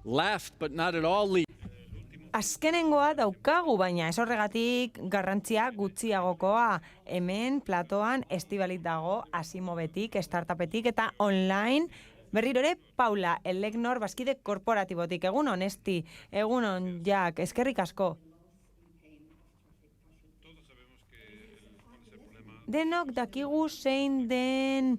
left, but not at all least. Azkenengoa daukagu, baina ez horregatik garrantzia gutxiagokoa. Hemen platoan Estibalit dago, Asimovetik, startupetik eta online. Berriro ere, Paula, Elegnor bazkide korporatibotik. Egunon, Esti, egunon, Jak, eskerrik asko. Denok dakigu zein den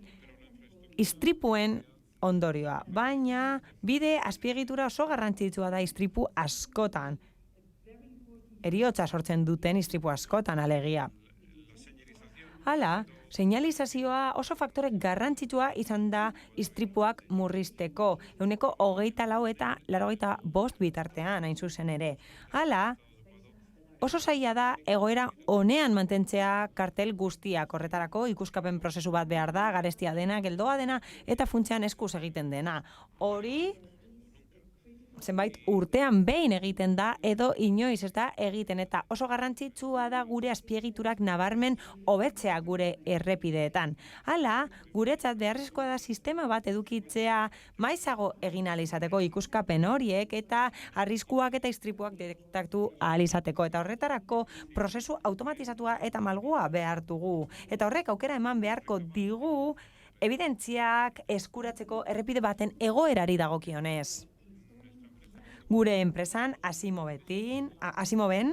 istripuen ondorioa, baina bide azpiegitura oso garrantzitsua da istripu askotan. Heriotza sortzen duten istripu askotan alegia. Hala, seinalizazioa oso faktore garrantzitsua izan da istripuak murrizteko, 24 eta 85 bitartean hain zuzen ere. Hala, oso zaila da egoera honean mantentzea kartel guztiak. Horretarako ikuskapen prozesu bat behar da, garestia dena, geldoa dena eta funtsean eskuz egiten dena. Hori zenbait urtean behin egiten da edo inoiz ez da egiten, eta oso garrantzitsua da gure azpiegiturak nabarmen hobetzea gure errepideetan. Hala, guretzat beharrezkoa da sistema bat edukitzea maizago egin ahal izateko ikuskapen horiek eta arriskuak eta istripuak detektatu ahal izateko, eta horretarako prozesu automatizatua eta malgua behar dugu. Eta horrek aukera eman beharko digu evidentziak eskuratzeko errepide baten egoerari dagokionez. Gure enpresan, Asimoven,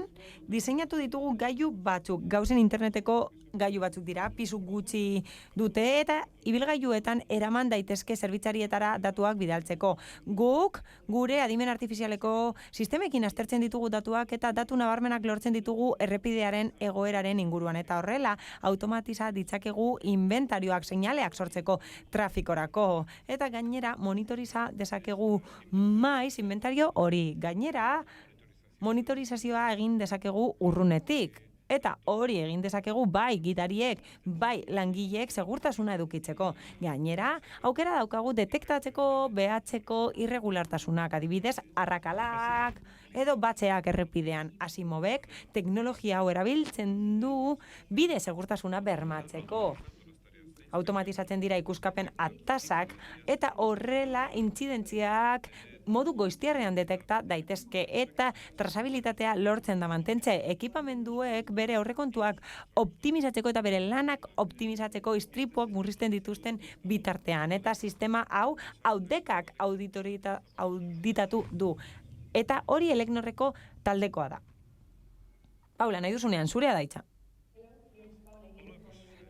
diseinatu ditugu gailu batzuk, gauzen interneteko gailu batzuk dira, pisu gutxi dute eta ibilgailuetan eraman daitezke zerbitzarietara datuak bidaltzeko. Guk, gure adimen artifizialeko sistemekin aztertzen ditugu datuak eta datu nabarmenak lortzen ditugu errepidearen egoeraren inguruan, eta horrela automatiza ditzakegu inventarioak, seinaleak sortzeko trafikorako, eta gainera monitoriza dezakegu maiz inventario hori. Gainera, monitorizazioa egin dezakegu urrunetik. Eta hori egin dezakegu bai gidariek, bai langileek segurtasuna edukitzeko. Gainera, aukera daukagu detektatzeko, behatzeko irregulartasunak, adibidez, arrakalak edo batzeak errepidean. Asimovek teknologia hau erabiltzen du bide segurtasuna bermatzeko. Automatizatzen dira ikuskapen atasak eta horrela intzidentziak modu goiztiarrean detekta daitezke eta trazabilitatea lortzen da mantentze. Ekipamenduek bere aurrekontuak optimizatzeko eta bere lanak optimizatzeko istripuak murrizten dituzten bitartean, eta sistema hau audekak auditatu du. Eta hori Elegnorreko taldekoa da. Paula, nahi duzunean, zurea daitza.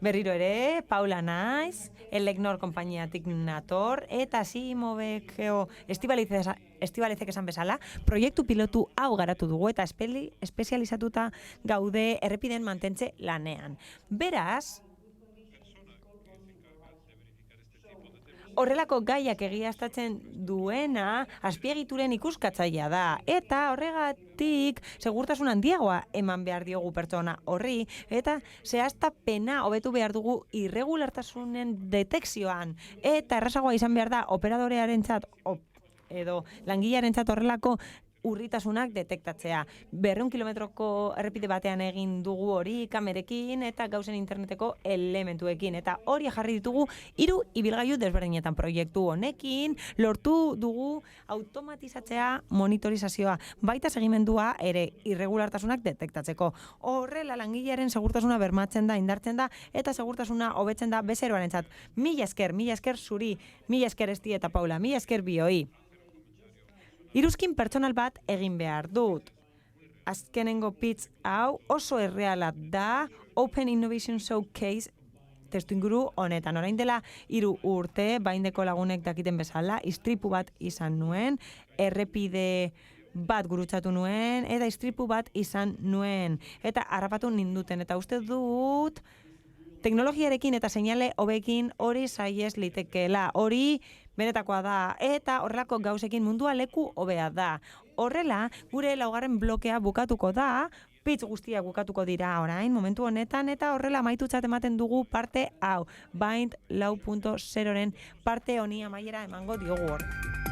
Berriro ere, Paula naiz, Elegnor konpainiatik nator, eta Asimoveko Estibalicek esan bezala, proiektu pilotu hau garatu dugu eta espezializatuta gaude errepideen mantentze lanean. Beraz, horrelako gaiak egiaztatzen duena azpiegituren ikuskatzailea da, eta horregatik segurtasun handiagoa eman behar diogu pertsona horri, eta zehaztapena hobetu behar dugu irregulartasunen detekzioan, eta errazagoa izan behar da operadorearentzat edo langilearentzat horrelako urritasunak detektatzea. 200 kilometroko errepide batean egin dugu hori kamerekin eta gauzen interneteko elementuekin, eta hori jarri ditugu 3 ibilgailu desberdinetan. Proiektu honekin lortu dugu automatizatzea monitorizazioa, baita segimendua ere irregulartasunak detektatzeko. Horrela langilearen segurtasuna bermatzen da, indartzen da, eta segurtasuna hobetzen da bezeroarentzat. Mila esker zuri, mila esker Esti eta Paula, mila esker bioi. Iruzkin pertsonal bat egin behar dut. Azkenengo pitch hau oso erreala da Open Innovation Showcase testu inguru honetan. Orain dela 3 urte, baindeko lagunek dakiten bezala, istripu bat izan nuen, errepide bat gurutzatu nuen, eta istripu bat izan nuen. Eta harrapatu ninduten, eta uste dut teknologiarekin eta seinale hobekin hori saiez litekeela. Hori benetakoa da, eta horrelako gauzekin mundua leku hobea da. Horrela, gure 4. blokea bukatuko da, pitch guztiak bukatuko dira orain, momentu honetan, eta horrela amaitutzat ematen dugu parte hau. Bind 4.0-ren parte honi amaiera emango diogu hor.